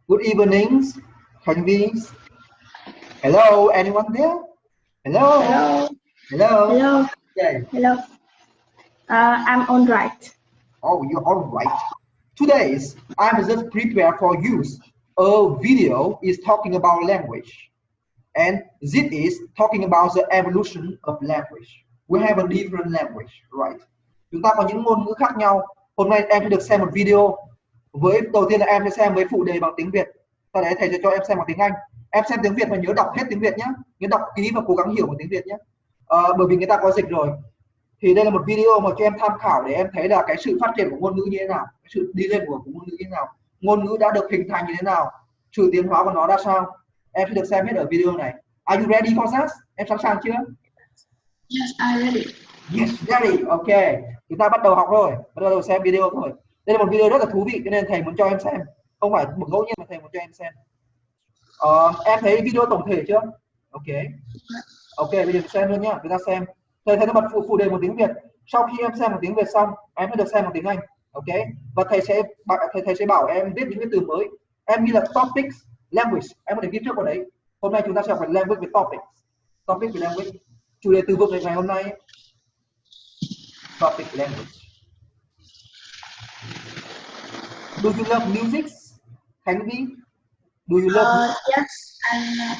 Good evenings, Hanvis. Hello, anyone there? Hello? Hello. Hello? Hello. Okay. Hello. I'm all right. Oh, you're all right. Today, I'm just prepared for use. A video is talking about language, and this is talking about the evolution of language. We have a different language, right? Chúng ta có những ngôn ngữ khác nhau. Hôm nay em sẽ được xem một video. Với đầu tiên là em sẽ xem với phụ đề bằng tiếng Việt. Sau đấy thầy sẽ cho em xem bằng tiếng Anh. Em xem tiếng Việt và nhớ đọc hết tiếng Việt nhé. Nhớ đọc kỹ và cố gắng hiểu bằng tiếng Việt nhé. Bởi vì người ta có dịch rồi. Thì đây là một video mà cho em tham khảo để em thấy là cái sự phát triển của ngôn ngữ như thế nào, cái sự đi lên của ngôn ngữ như thế nào, ngôn ngữ đã được hình thành như thế nào, sự tiến hóa của nó ra sao. Em sẽ được xem hết ở video này. Are you ready for that? Em sẵn sàng chưa? Yes, I'm ready. Yes, ready. Ok. Chúng ta bắt đầu học rồi. Bắt đầu xem video thôi. Đây là một video rất là thú vị cho nên thầy muốn cho em xem. Không phải một ngẫu nhiên mà thầy muốn cho em xem. Em thấy video tổng thể chưa? Ok. Ok, bây giờ xem luôn nhá. Chúng ta xem. Thầy thấy nó bật phụ đề một tiếng Việt. Sau khi em xem một tiếng Việt xong, em mới được xem một tiếng Anh. Ok. Và thầy sẽ bảo em viết những cái từ mới. Em ghi là topics, language. Em có thể ghi trước vào đấy. Hôm nay chúng ta sẽ học về language với topics. Topic về language. Chủ đề từ vựng ngày hôm nay. Topic language. Do you love music? Khánh Vy? Do you love music? Yes, I love.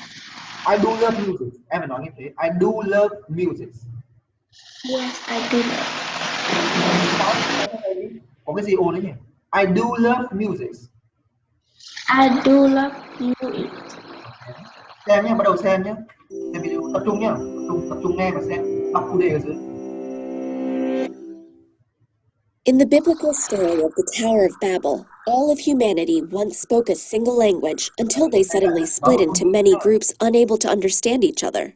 I do love music. Em phải nói như thế. I do love music. Yes, I do love. Có cái gì ồn đấy nhỉ? I do love music. I do love music. Xem nhé, bắt đầu xem nhé. Xem video, tập trung nhá. Tập trung nghe và xem. Đọc phụ đề ở dưới. In the biblical story of the Tower of Babel, all of humanity once spoke a single language until they suddenly split into many groups unable to understand each other.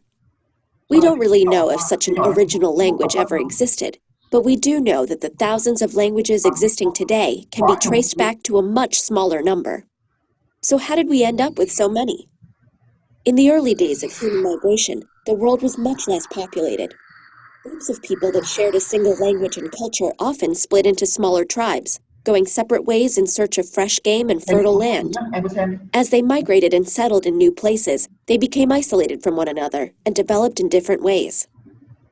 We don't really know if such an original language ever existed, but we do know that the thousands of languages existing today can be traced back to a much smaller number. So how did we end up with so many? In the early days of human migration, the world was much less populated. Groups of people that shared a single language and culture often split into smaller tribes, going separate ways in search of fresh game and fertile land. As they migrated and settled in new places, they became isolated from one another and developed in different ways.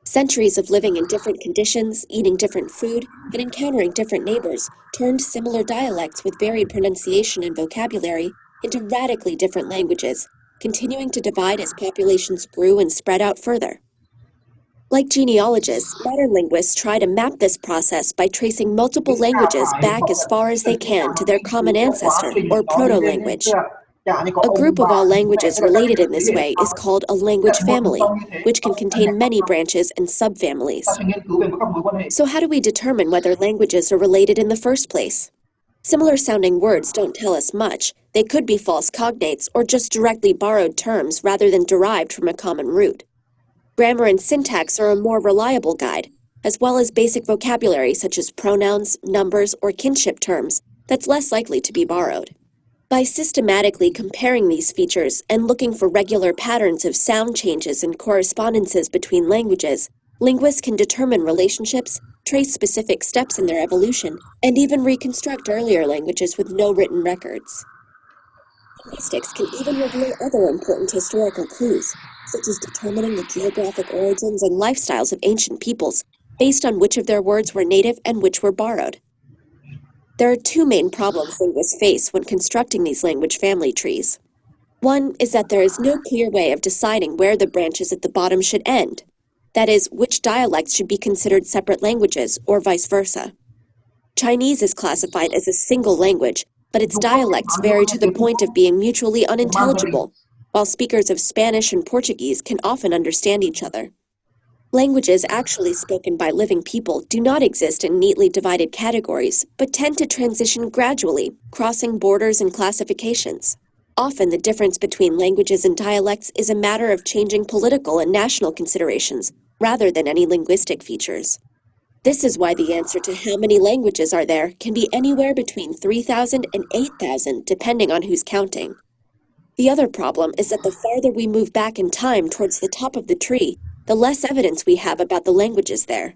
Centuries of living in different conditions, eating different food, and encountering different neighbors turned similar dialects with varied pronunciation and vocabulary into radically different languages, continuing to divide as populations grew and spread out further. Like genealogists, modern linguists try to map this process by tracing multiple languages back as far as they can to their common ancestor, or proto-language. A group of all languages related in this way is called a language family, which can contain many branches and subfamilies. So how do we determine whether languages are related in the first place? Similar-sounding words don't tell us much. They could be false cognates or just directly borrowed terms rather than derived from a common root. Grammar and syntax are a more reliable guide, as well as basic vocabulary such as pronouns, numbers, or kinship terms that's less likely to be borrowed. By systematically comparing these features and looking for regular patterns of sound changes and correspondences between languages, linguists can determine relationships, trace specific steps in their evolution, and even reconstruct earlier languages with no written records. Linguistics can even reveal other important historical clues, such as determining the geographic origins and lifestyles of ancient peoples, based on which of their words were native and which were borrowed. There are two main problems linguists face when constructing these language family trees. One is that there is no clear way of deciding where the branches at the bottom should end. That is, which dialects should be considered separate languages, or vice versa. Chinese is classified as a single language, but its dialects vary to the point of being mutually unintelligible, while speakers of Spanish and Portuguese can often understand each other. Languages actually spoken by living people do not exist in neatly divided categories, but tend to transition gradually, crossing borders and classifications. Often the difference between languages and dialects is a matter of changing political and national considerations, rather than any linguistic features. This is why the answer to how many languages are there can be anywhere between 3,000 and 8,000, depending on who's counting. The other problem is that the farther we move back in time towards the top of the tree, the less evidence we have about the languages there.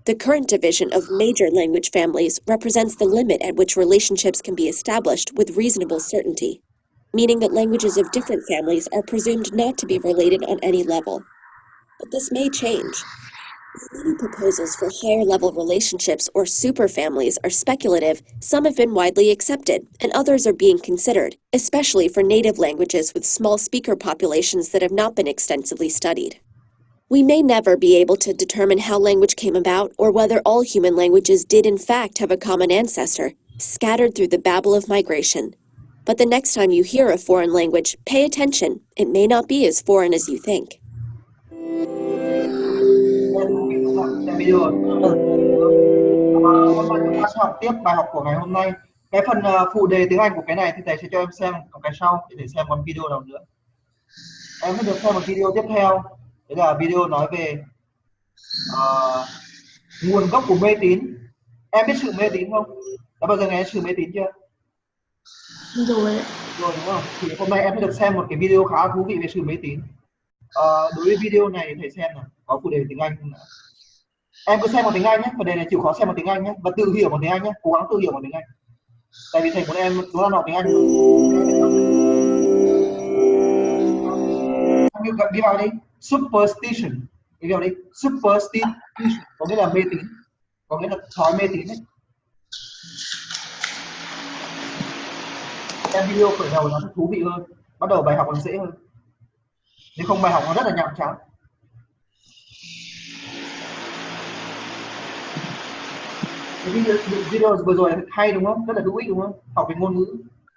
The current division of major language families represents the limit at which relationships can be established with reasonable certainty. meaning that languages of different families are presumed not to be related on any level. But this may change. While many proposals for higher-level relationships or superfamilies are speculative, some have been widely accepted, and others are being considered, especially for native languages with small speaker populations that have not been extensively studied. We may never be able to determine how language came about or whether all human languages did in fact have a common ancestor, scattered through the babble of migration. But the next time you hear a foreign language, pay attention. It may not be as foreign as you think. Xem video rồi. Hôm nay chúng ta sẽ học tiếp bài học của ngày hôm nay. Cái phần phụ đề tiếng Anh của cái này thì thầy sẽ cho em xem ở cái sau để xem một video nào nữa. Em sẽ được xem một video tiếp theo. Đấy là video nói về nguồn gốc của mê tín. Em biết sự mê tín không? Đã bao giờ nghe sự mê tín chưa? Rồi. Rồi đúng không? Thì hôm nay em sẽ được xem một cái video khá thú vị về sự mê tín. Đối với video này thầy xem là có phụ đề tiếng Anh không nào? Em cứ xem một tiếng Anh nhé, vấn đề này chịu khó xem một tiếng Anh nhé và tự hiểu một tiếng Anh nhé, cố gắng tự hiểu một tiếng Anh. Tại vì thầy muốn em chúng ta học tiếng Anh. Ghi vào đi, superstition. Ghi vào đi, superstition có nghĩa là mê tín, có nghĩa là thói mê tín đấy. Xem video khởi đầu nó sẽ thú vị hơn, bắt đầu bài học nó dễ hơn. Nếu không bài học nó rất là nhàm chán. Cái video vừa rồi hay đúng không? Rất là hữu ích đúng không? Học về ngôn ngữ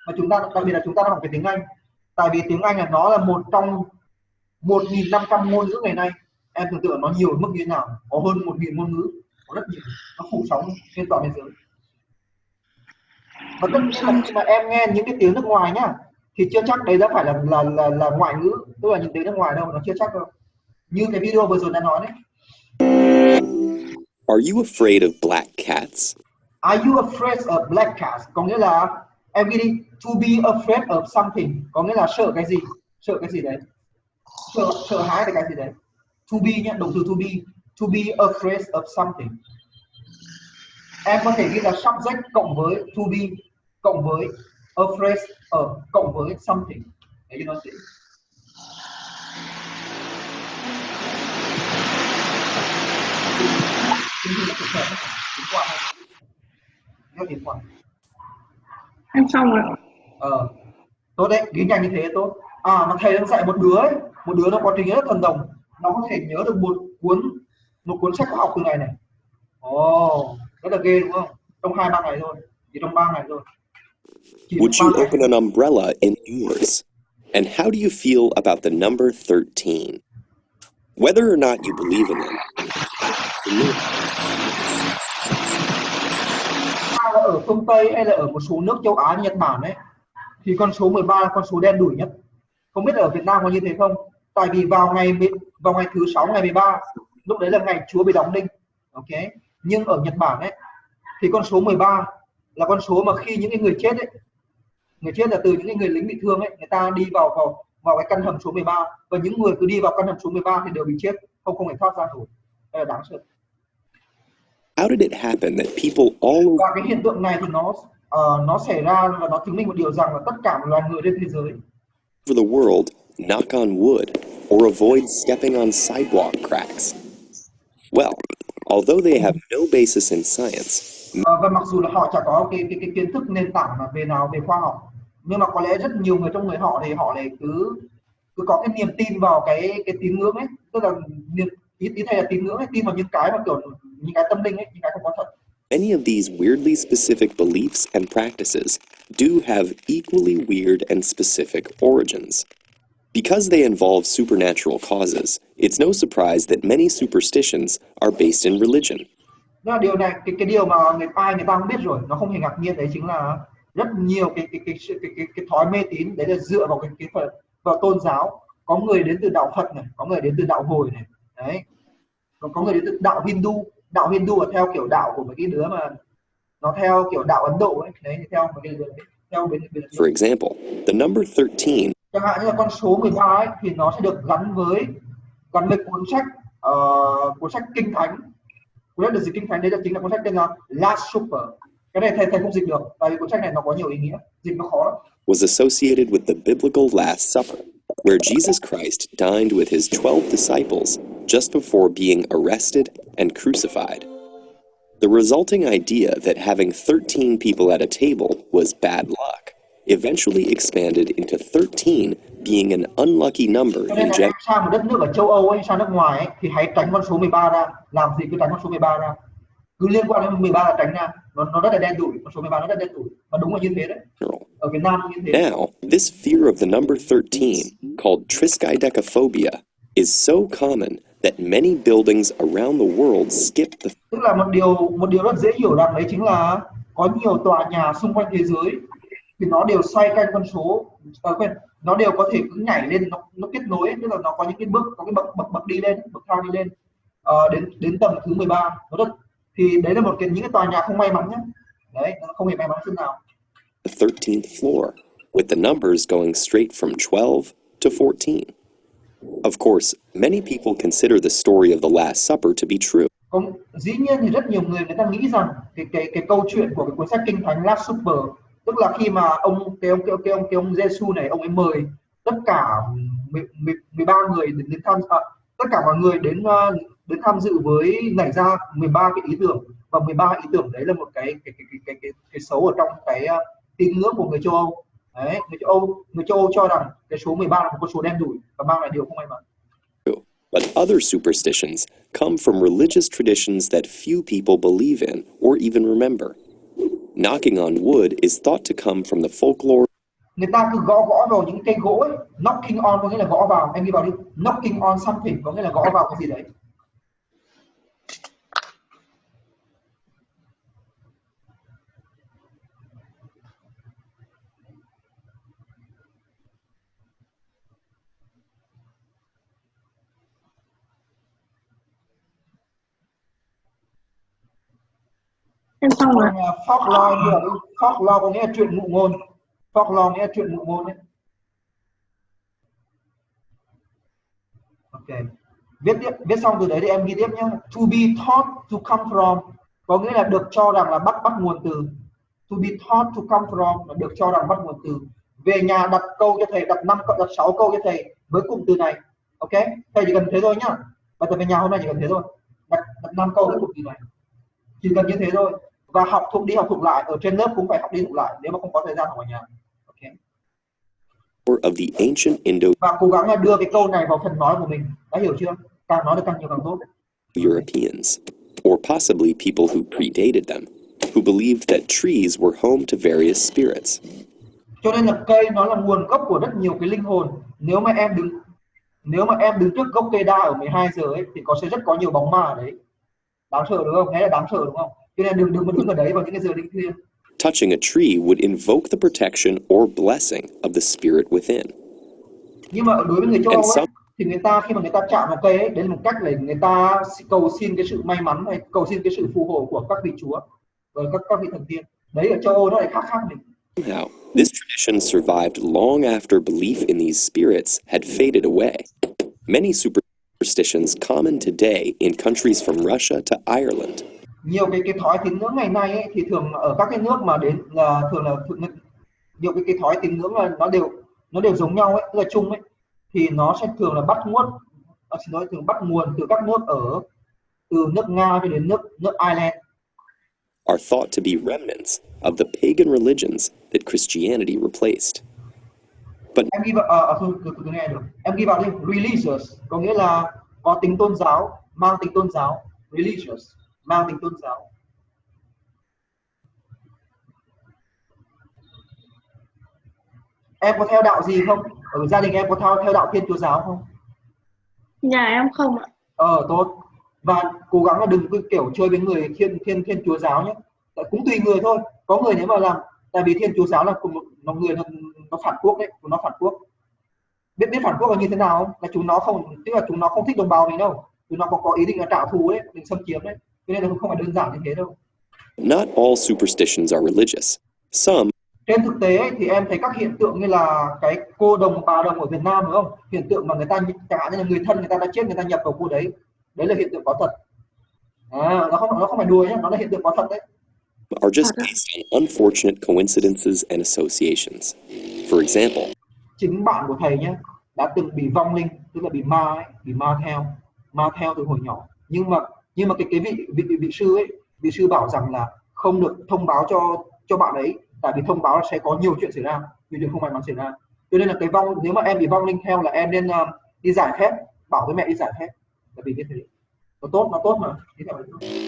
mà chúng ta đặc biệt là chúng ta học về tiếng Anh. Tại vì tiếng Anh là nó là một trong 1.500 ngôn ngữ ngày nay. Em tưởng tượng nó nhiều ở mức như thế nào? Có hơn 1.000 ngôn ngữ, có rất nhiều, nó phủ sóng trên toàn thế giới. Và tất nhiên là khi mà em nghe những cái tiếng nước ngoài nhá, thì chưa chắc đấy đã phải là ngoại ngữ, tức là những tiếng nước ngoài đâu, nó chưa chắc đâu. Như cái video vừa rồi đã nói đấy. Are you afraid of black cats? Are you afraid of black cats? Có nghĩa là em ghi đi, to be afraid of something, có nghĩa là sợ cái gì? Sợ cái gì đấy? Sợ hãi về cái gì đấy? To be nhé, động từ to be afraid of something. Em có thể ghi là subject cộng với to be cộng với afraid of cộng với something để cho nó dễ. Em xong rồi. Tốt đấy, ghi nhanh như thế tốt. Mà thầy đang dạy một đứa nó có trí nhớ thần đồng, nó có thể nhớ được một cuốn sách khoa học từ này này. Rất là ghê đúng không? Trong 2-3 ngày thôi, chỉ trong 3 ngày thôi. Would you open an umbrella in yours? And how do you feel about the number 13? Whether or not you believe in it. Ở phương Tây hay là ở một số nước châu Á như Nhật Bản ấy, thì con số 13 là con số đen đủi nhất. Không biết ở Việt Nam có như thế không? Tại vì vào ngày thứ 6 ngày 13, lúc đấy là ngày Chúa bị đóng đinh. Ok. Nhưng ở Nhật Bản ấy thì con số 13 là con số mà khi những cái người chết ấy, người chết là từ những cái người lính bị thương ấy, người ta đi vào cái căn hầm số 13 và những người cứ đi vào căn hầm số 13 thì đều bị chết, không thể thoát ra nổi. Đây là đáng sợ. How did it happen that people all Và cái hiện tượng này thì nó xảy ra và nó chứng minh một điều rằng là tất cả loài người trên thế giới over the world knock on wood or avoid stepping on sidewalk cracks. Well, although they have no basis in science, và mặc dù là họ chẳng có cái kiến thức nền tảng về khoa học, nhưng mà có lẽ rất nhiều người trong người họ thì họ lại cứ có cái niềm tin vào cái tín ngưỡng ấy, tức là ý thầy là tín ngưỡng ấy, tin vào những cái mà kiểu những cái tâm linh ấy, những cái không có thật. Many of these weirdly specific beliefs and practices do have equally weird and specific origins. Because they involve supernatural causes, it's no surprise that many superstitions are based in religion. Đó là điều này, cái điều mà người ta không biết rồi, nó không hề ngạc nhiên, đấy chính là rất nhiều cái thói mê tín đấy là dựa vào vào tôn giáo. Có người đến từ đạo Phật này, có người đến từ đạo Hồi này, đấy, có người đến từ đạo Hindu. Đạo Hindu là theo kiểu đạo của mấy cái đứa mà nó theo kiểu đạo Ấn Độ ấy, đấy, theo mấy cái đứa theo bên. For example, the number 13. Chẳng hạn như là con số 13 ấy, thì nó sẽ được gắn với cuốn sách kinh thánh. Cuốn sách là gì? Kinh thánh đấy là chính là cuốn sách tên là Last Supper. Cái này thầy không dịch được, tại vì cuốn sách này nó có nhiều ý nghĩa, dịch nó khó lắm. Was associated with the biblical Last Supper, where Jesus Christ dined with his 12 disciples just before being arrested and crucified. The resulting idea that having 13 people at a table was bad luck eventually expanded into 13 being an unlucky number Cho nên in là general. em sang một đất nước ở châu Âu ấy, sang nước ngoài ấy, thì hãy tránh con số 13 ra. Làm gì cứ tránh con số 13 ra. Cứ liên quan đến 13 là tránh ra. Nó rất là đen đủi, con số 13 nó rất đen đủi. Và đúng là như thế đấy. Ở Việt Nam như thế. Now, this fear of the number 13, called triskaidekaphobia, is so common that many buildings around the world skip the. Tức là một điều rất dễ hiểu rằng đấy chính là có nhiều tòa nhà xung quanh thế giới thì nó đều xoay quanh con số, nó đều có thể cứ nhảy lên, nó kết nối ấy, tức là nó có những cái bước, có cái bậc đi lên, bậc thang đi lên đến tầng thứ 13. Nó rất, thì đấy là những cái tòa nhà không may mắn nhé. Đấy, nó không hề may mắn chút nào. The 13th floor, with the numbers going straight from 12 to 14. Of course, many people consider the story of the Last Supper to be true. Dĩ nhiên thì rất nhiều người ta nghĩ rằng cái câu chuyện của cái cuốn sách Kinh Thánh Last Supper, tức là khi mà ông Giêsu này, ông ấy mời tất cả 13 người đến tham, tất cả mọi người đến tham dự với nảy ra 13 cái ý tưởng, và 13 ý tưởng đấy là một cái xấu ở trong cái tín ngưỡng của người châu Âu. Đấy, người châu Âu cho rằng cái số 13 là một con số đen đủi và mang lại điều không may mắn. But other superstitions come from religious traditions that few people believe in or even remember. Knocking on wood is thought to come from the folklore. Người ta cứ gõ vào những cây gỗ ấy. Knocking on có nghĩa là gõ vào, em ghi vào đi. Knocking on something có nghĩa là gõ vào cái gì đấy. Em xong rồi. Folklore có nghĩa là chuyện ngụ ngôn. Folklore nghĩa là chuyện ngụ ngôn đấy. Ok. Viết xong từ đấy thì em ghi tiếp nhé. To be thought to come from có nghĩa là được cho rằng là bắt nguồn từ. To be thought to come from là được cho rằng bắt nguồn từ. Về nhà đặt câu cho thầy, đặt 6 câu cho thầy với cụm từ này. Ok. Thầy chỉ cần thế thôi nhá. Bài tập về nhà hôm nay chỉ cần thế thôi. Đặt 5 câu với cụm từ này. Chỉ cần như thế thôi. Và học thuộc lại, ở trên lớp cũng phải học đi học lại nếu mà không có thời gian học ở nhà. Okay. Of the ancient Indo. Và cố gắng là đưa cái câu này vào phần nói của mình, đã hiểu chưa? Càng nói được càng nhiều càng tốt. Europeans, or possibly people who predated them, who believed that trees were home to various spirits. Cho nên là cây nó là nguồn gốc của rất nhiều cái linh hồn. Nếu mà em đứng trước gốc cây đa ở 12 giờ ấy thì sẽ rất có nhiều bóng ma ở đấy. Đáng sợ đúng không? Nghe là đáng sợ đúng không? Cho nên đừng đứng ở đấy vào những cái giờ linh thiêng. Touching a tree would invoke the protection or blessing of the spirit within. Nhưng mà đối với người châu Âu ấy, thì khi mà người ta chạm vào cây ấy, đấy là một cách để người ta cầu xin cái sự may mắn hay cầu xin cái sự phù hộ của các vị chúa và các vị thần tiên. Đấy ở châu Âu nó lại khác mình. Somehow, this tradition survived long after belief in these spirits had faded away. Many superstitions common today in countries from Russia to Ireland. Nhiều cái thói tín ngưỡng ngày nay ấy, thì thường ở các cái nước mà nhiều cái thói tín ngưỡng là nó đều giống nhau ấy, tức là chung ấy, thì nó sẽ thường là bắt nguồn từ các nước từ nước Nga cho đến nước Ireland. Are thought to be remnants of the pagan religions that Christianity replaced. But em ghi vào nghe được. Em ghi vào đi, religious có nghĩa là có tính tôn giáo, mang tính tôn giáo, religious mang tính tôn giáo. Em có theo đạo gì không? Ở gia đình em có theo đạo Thiên Chúa giáo không? Nhà em không ạ. Tốt. Và cố gắng là đừng cứ kiểu chơi với người Thiên Chúa giáo nhé. Cũng tùy người thôi. Có người nếu mà làm, tại vì Thiên Chúa giáo là một người nó phản quốc đấy, nó phản quốc. Biết phản quốc là như thế nào không? Là chúng nó không thích đồng bào mình đâu. Chúng nó có ý định là trả thù đấy, định xâm chiếm đấy. Cho nên là không phải đơn giản như thế đâu. Not all superstitions are religious. Some. Trên thực tế ấy, thì em thấy các hiện tượng như là cái cô đồng bà đồng ở Việt Nam đúng không? Hiện tượng mà người ta chẳng hạn như là người thân người ta đã chết, người ta nhập vào cô đấy. Đấy là hiện tượng có thật. Nó không phải đùa nhé, nó là hiện tượng có thật đấy. are just based on unfortunate coincidences and associations. For example, chính bạn của thầy nhé đã từng bị vong linh, tức là bị ma ấy, bị ma theo từ hồi nhỏ. Nhưng mà cái vị sư ấy, vị sư bảo rằng là không được thông báo cho bạn ấy, tại vì thông báo là sẽ có nhiều chuyện xảy ra, nhiều chuyện không may mắn xảy ra. Cho nên là cái vong, nếu mà em bị vong linh theo là em nên đi giải phép, bảo với mẹ đi giải phép, tại vì như thế nó tốt mà.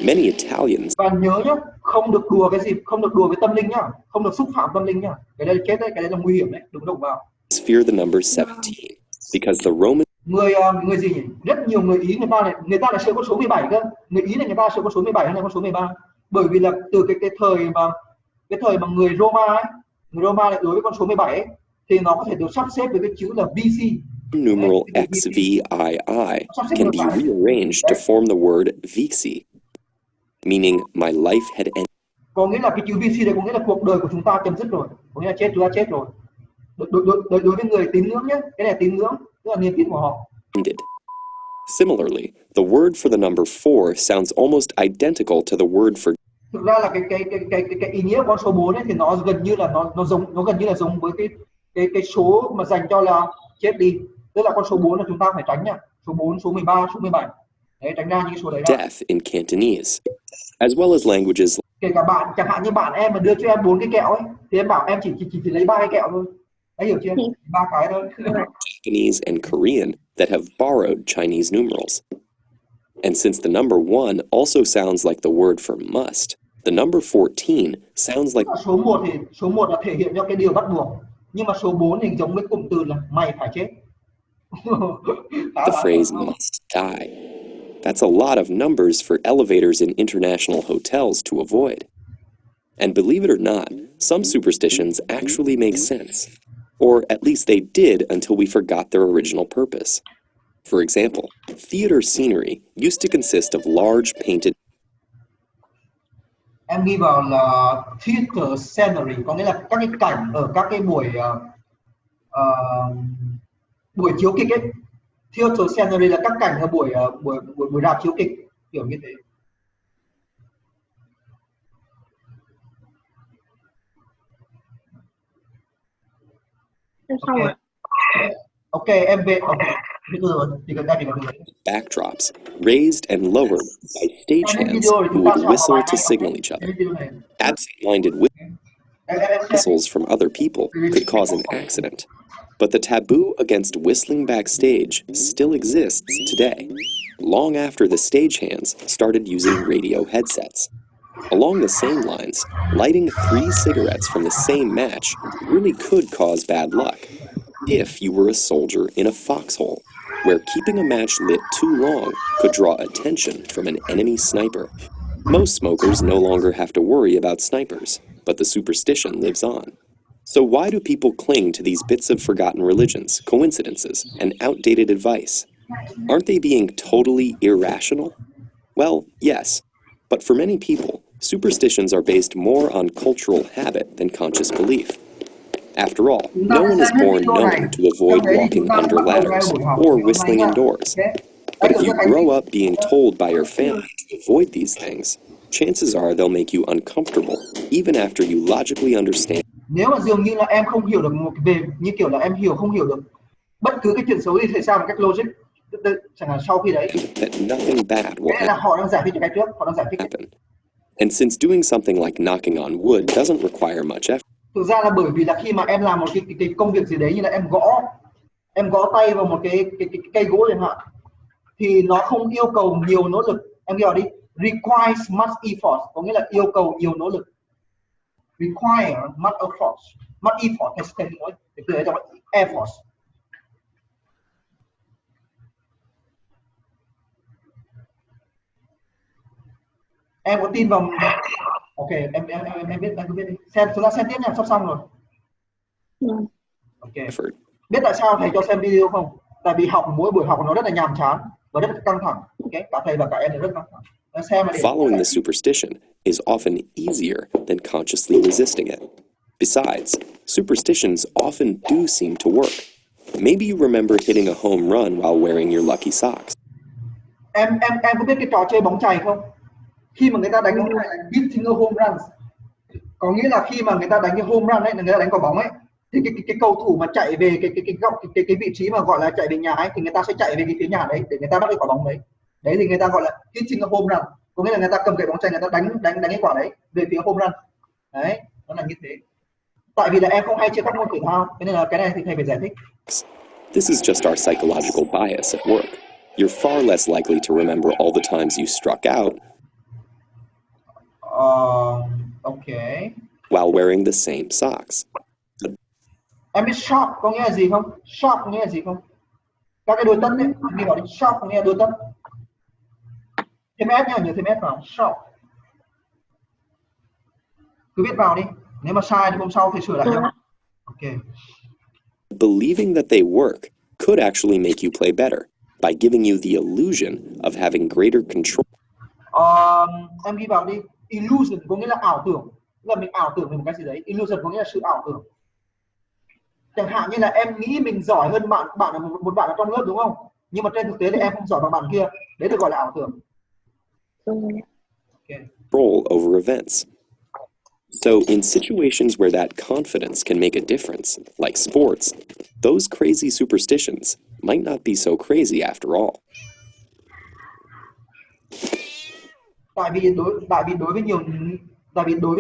many Italians Và nhớ nhá, không được đùa cái gì, không được đùa với tâm linh nhá, không được xúc phạm tâm linh nhá. Cái đây là chết đấy, cái đấy là nguy hiểm đấy, đừng động vào. fear the number 17 because the Roman Người gì nhỉ? Rất nhiều người Ý người ta là sợ con số 17 cơ. Người Ý này người ta sợ con số 17 hay là con số 13. Bởi vì là từ cái thời mà người Roma lại đối với con số 17 ấy, thì nó có thể được sắp xếp với cái chữ là BC. numeral XVII can be rearranged to form the word vixi, meaning my life had ended. Có nghĩa là cái chữ BC này có nghĩa là cuộc đời của chúng ta chấm dứt rồi, có nghĩa là chúng ta chết rồi. Đối với người tín ngưỡng nhé, cái này tín ngưỡng, tức là niềm tin của họ. Similarly, the word for the number 4 sounds almost identical to the word for. Thực ra là cái ý nghĩa của con số 4 ấy thì nó gần như là nó gần như là giống với cái số mà dành cho là chết đi, tức là con số 4 là chúng ta phải tránh nha, số 4, số 13, số 17, đấy, tránh ra những số đấy ra. Death in Cantonese, as well as languages Kể cả bạn, chẳng hạn như bạn em mà đưa cho em 4 cái kẹo ấy, thì em bảo em chỉ lấy 3 cái kẹo thôi, đấy, hiểu chưa? 3 cái thôi. Japanese and Korean that have borrowed Chinese numerals. And since the number 1 also sounds like the word for must, the number 14 sounds like số 1 là thể hiện cho cái điều bắt buộc, nhưng mà số 4 thì giống với cụm từ là mày phải chết. the phrase must die. That's a lot of numbers for elevators in international hotels to avoid. And believe it or not, some superstitions actually make sense. Or at least they did until we forgot their original purpose. For example, theater scenery used to consist of large painted. Em ghi vào là theater scenery, có nghĩa là các cái cảnh ở các cái buổi chiếu kịch ấy. Theater scenery là các cảnh ở buổi rạp chiếu kịch, kiểu như thế. Okay, em về. Okay. Backdrops, raised and lowered by stagehands who would whistle to signal each other. Absent-minded whistles from other people could cause an accident. But the taboo against whistling backstage still exists today, long after the stagehands started using radio headsets. Along the same lines, lighting 3 cigarettes from the same match really could cause bad luck if you were a soldier in a foxhole, where keeping a match lit too long could draw attention from an enemy sniper. Most smokers no longer have to worry about snipers, but the superstition lives on. So why do people cling to these bits of forgotten religions, coincidences, and outdated advice? Aren't they being totally irrational? Well, yes, but for many people, superstitions are based more on cultural habit than conscious belief. After all, no one is born knowing to avoid walking under ladders or whistling indoors. But if you grow up being told by your family to avoid these things, chances are they'll make you uncomfortable, even after you logically understand. Nếu mà dường như là em không hiểu được như kiểu là em không hiểu được bất cứ cái chuyện xấu gì xảy ra một cách logic, chẳng hạn sau khi đấy, that nothing bad will là họ đang giải thích cái trước, họ đang giải thích. And since doing something like knocking on wood doesn't require much effort. Thực ra là bởi vì là khi mà em làm một cái công việc gì đấy, như là em gõ tay vào một cái cây gỗ chẳng hạn, thì nó không yêu cầu nhiều nỗ lực. Em ghi vào đi, requires much effort, có nghĩa là yêu cầu nhiều nỗ lực. Require much effort, cái nói từ đấy là effort. Em có tin vào. Ok, em biết, em biết đi. Chúng ta xem tiếp nha, sắp xong rồi. Ok. Biết tại sao thầy cho xem video không? Tại vì mỗi buổi học nó rất là nhàm chán và rất là căng thẳng. Ok, cả thầy và cả em đều rất căng thẳng. Following the superstition is often easier than consciously resisting it. Besides, superstitions often do seem to work. Maybe you remember hitting a home run while wearing your lucky socks. Em có biết cái trò chơi bóng chày không? Khi mà người ta đánh bóng chày là hitting a home run, Có nghĩa là khi mà người ta đánh cái home run ấy, người ta đánh quả bóng ấy, thì cái cầu thủ mà chạy về cái vị trí mà gọi là chạy về nhà ấy, thì người ta sẽ chạy về cái phía nhà đấy để người ta bắt được quả bóng đấy. Đấy thì người ta gọi là hitting a home run. Có nghĩa là người ta cầm cái bóng chày, người ta đánh cái quả đấy về phía home run. Đấy, nó là như thế. Tại vì là em không hay chơi các môn thể thao, cho nên là cái này thì thầy phải giải thích. This is just our psychological bias at work. You're far less likely to remember all the times you struck out Okay. while wearing the same socks. Em biết shop có nghĩa là gì không? Shop có nghĩa là gì không? Các cái đôi tất ấy, em đi bảo đi shop có nghĩa là đôi tất. Thêm s nhá, nhớ thêm s vào. Shop. Cứ viết vào đi. Nếu mà sai thì hôm sau thì sửa lại nhá. Okay. Believing that they work could actually make you play better by giving you the illusion of having greater control. Em ghi vào đi. Illusion có nghĩa là ảo tưởng. Là mình ảo tưởng về một cái gì đấy. Illusion có nghĩa là sự ảo tưởng. Chẳng hạn như là em nghĩ mình giỏi hơn bạn là một bạn ở trong lớp đúng không? Nhưng mà trên thực tế thì em không giỏi bằng bạn kia. Đấy được gọi là ảo tưởng. Okay. Control over events. So in situations where that confidence can make a difference, like sports, those crazy superstitions might not be so crazy after all. Tại vì đối với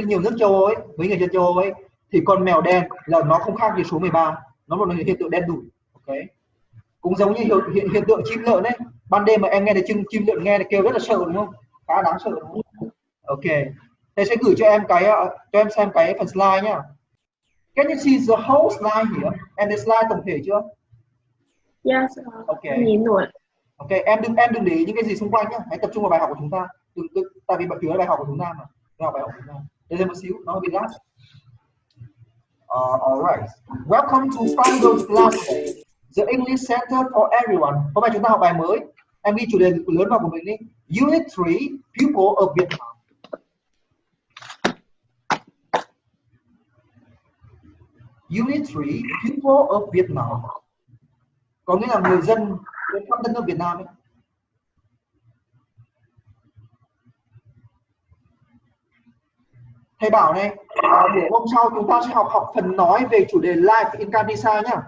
nhiều nước châu Âu ấy, với người dân châu Âu ấy, thì con mèo đen là nó không khác gì số 13, nó là một hiện tượng đen đủi. Ok. Cũng giống như hiện tượng chim lợn ấy, ban đêm mà em nghe thấy chim lợn nghe thì kêu rất là sợ đúng không? Khá đáng sợ đúng không? Ok. Thầy sẽ gửi cho em xem cái phần slide nhá. Can you see the whole slide here? Em thấy slide tổng thể chưa? Yes. Okay. Nhìn rồi. Ok, em đừng để ý những cái gì xung quanh nhá, hãy tập trung vào bài học của chúng ta. Tại vì chủ yếu là bài học của chúng ta mà. Bài học của chúng ta. Để thêm một xíu, nó bị lát. Alright. Welcome to PANTADO class today. The English Center for Everyone. Hôm nay chúng ta học bài mới. Em ghi chủ đề lớn vào của mình đi. Unit 3, People of Vietnam. Unit 3, People of Vietnam. Có nghĩa là người dân khắp đất nước Việt Nam ấy. Thầy bảo này, buổi hôm sau chúng ta sẽ học phần nói về chủ đề Life in Canisa nhá.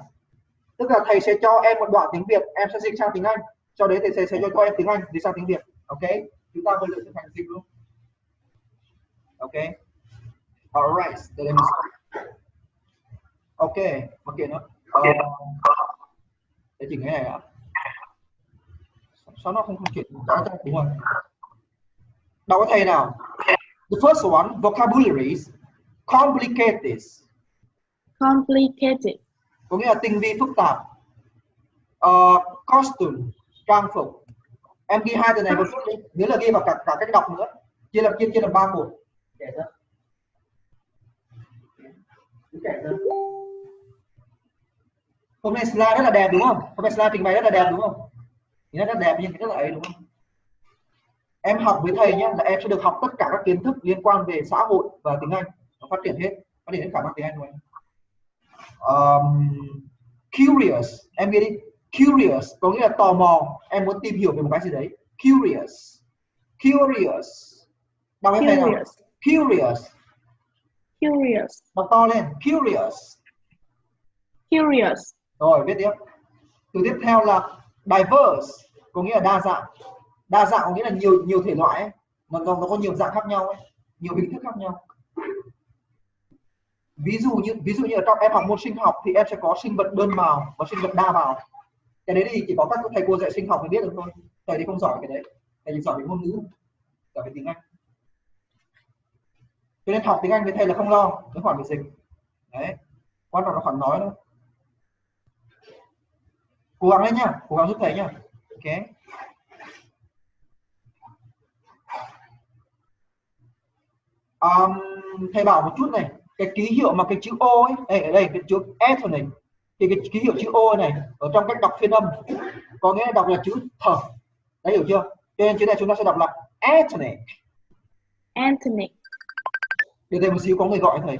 Tức là thầy sẽ cho em một đoạn tiếng Việt, em sẽ dịch sang tiếng Anh. Sau đấy thầy sẽ cho em tiếng Anh dịch sang tiếng Việt. Ok? Chúng ta vừa lựa thực hành dịch luôn. Ok. Alright. Ok. Một kiện nữa. Để chỉnh cái này ạ. Sao nó không chuyển? Đúng rồi. Đọc với thầy nào. The first one, vocabularies, complicated. Complicated. Có nghĩa là tinh vi phức tạp. Costume, trang phục. Em ghi hai từ này một chút đi. Nếu là ghi vào cả cách đọc nữa. Chia làm 3 cột. Kể ra. Hôm nay slide rất là đẹp đúng không? Hôm nay slide trình bày rất là đẹp đúng không? Thì rất là đẹp nhưng rất là ấy đúng không? Em học với thầy nhé là em sẽ được học tất cả các kiến thức liên quan về xã hội và tiếng Anh. Nó phát triển hết khả năng tiếng Anh của em. Curious, em ghi đi. Curious có nghĩa là tò mò, em muốn tìm hiểu về một cái gì đấy. Curious. Đọc em thầy nào. Curious. Đọc to lên. Curious. Rồi viết tiếp. Từ tiếp theo là diverse, có nghĩa là đa dạng. Đa dạng có nghĩa là nhiều thể loại ấy. Nó có nhiều dạng khác nhau ấy, nhiều hình thức khác nhau. Ví dụ như ở trong em học môn sinh học thì em sẽ có sinh vật đơn bào và sinh vật đa bào. Cái đấy thì chỉ có các thầy cô dạy sinh học mới biết được thôi. Thầy thì không giỏi cái đấy. Thầy chỉ giỏi về ngôn ngữ, giỏi về tiếng Anh. Cho nên học tiếng Anh với thầy là không lo cái khoản về dịch. Đấy. Quan trọng là khoản nói thôi. Cố gắng lên nhá, cố gắng giúp thầy nhá. Ok. Thầy bảo một chút này, cái ký hiệu mà cái chữ O ấy, ở đây cái chữ S này, thì cái ký hiệu chữ O này ở trong cách đọc phiên âm có nghĩa là đọc là chữ thở. Đấy, hiểu chưa? Cho nên chữ này chúng ta sẽ đọc là Anthony. Để thầy một xíu có người gọi thầy.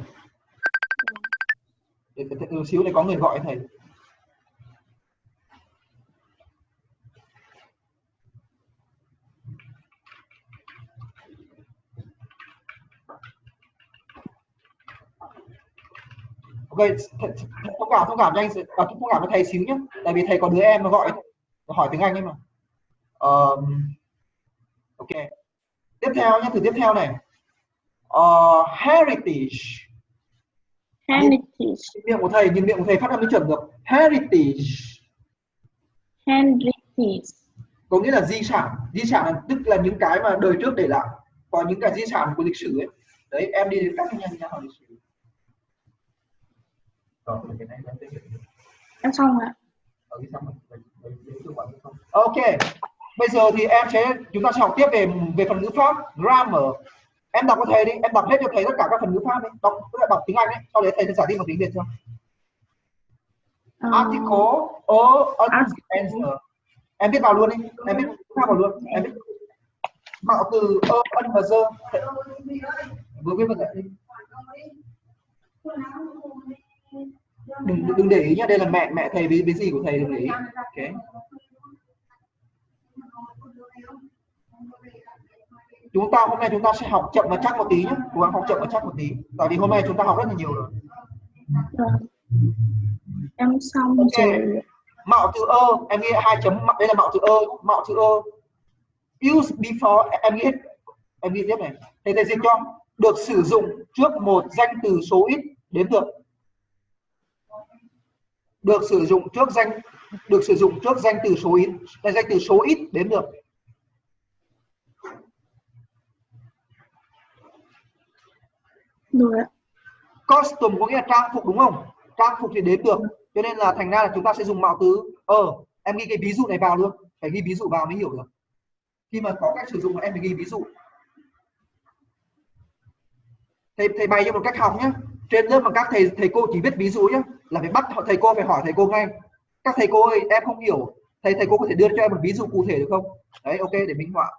Để một xíu này có người gọi thầy. Ok, thông cảm cho anh, thông cảm cho thầy xíu nhé, tại vì thầy có đứa em nó gọi nó hỏi tiếng Anh ấy mà. Ok, tiếp theo nhé, thử tiếp theo này. Heritage. Heritage. Miệng của thầy, nhìn miệng của thầy phát âm mới chuẩn được. Heritage. Heritage. Có nghĩa là di sản. Di sản là tức là những cái mà đời trước để lại, còn những cái di sản của lịch sử ấy. Đấy, em đi đến các nhà học lịch sử. Em xong ạ. Ok, bây giờ thì chúng ta sẽ học tiếp về phần ngữ pháp, grammar. Em đọc cho thầy đi, em đọc hết cho thầy tất cả các phần ngữ pháp đi, đọc tiếng Anh ấy, sau đấy thầy sẽ giải thích bằng tiếng Việt cho. Article, answer. Em viết vào luôn đi, em viết ngữ pháp vào luôn, em viết mạo từ ân và dơ. Vừa viết vào đi. Đừng để ý nhá, đây là mẹ thầy với gì của thầy, đừng để ý. Ok. Hôm nay chúng ta sẽ học chậm và chắc một tí nhé, cố gắng học chậm và chắc một tí, tại vì hôm nay chúng ta học rất là nhiều rồi. Em xong okay. Rồi. Mạo từ em ghi 2 chấm, đây là mạo từ mạo từ use before, em ghi tiếp này, thầy dịch cho, được sử dụng trước một danh từ số ít đếm được. Được sử dụng trước danh từ số ít, danh từ số ít đếm được. Được. Costume có nghĩa là trang phục đúng không? Trang phục thì đếm được, cho nên là thành ra là chúng ta sẽ dùng mạo từ em ghi cái ví dụ này vào luôn, phải ghi ví dụ vào mới hiểu được. Khi mà có cách sử dụng em phải ghi ví dụ. Thầy bày cho một cách học nhé. Trên lớp mà các thầy cô chỉ biết ví dụ nhé, là phải bắt thầy cô phải hỏi thầy cô ngay. Các thầy cô ơi, em không hiểu, thầy cô có thể đưa cho em một ví dụ cụ thể được không? Đấy, ok, để minh họa.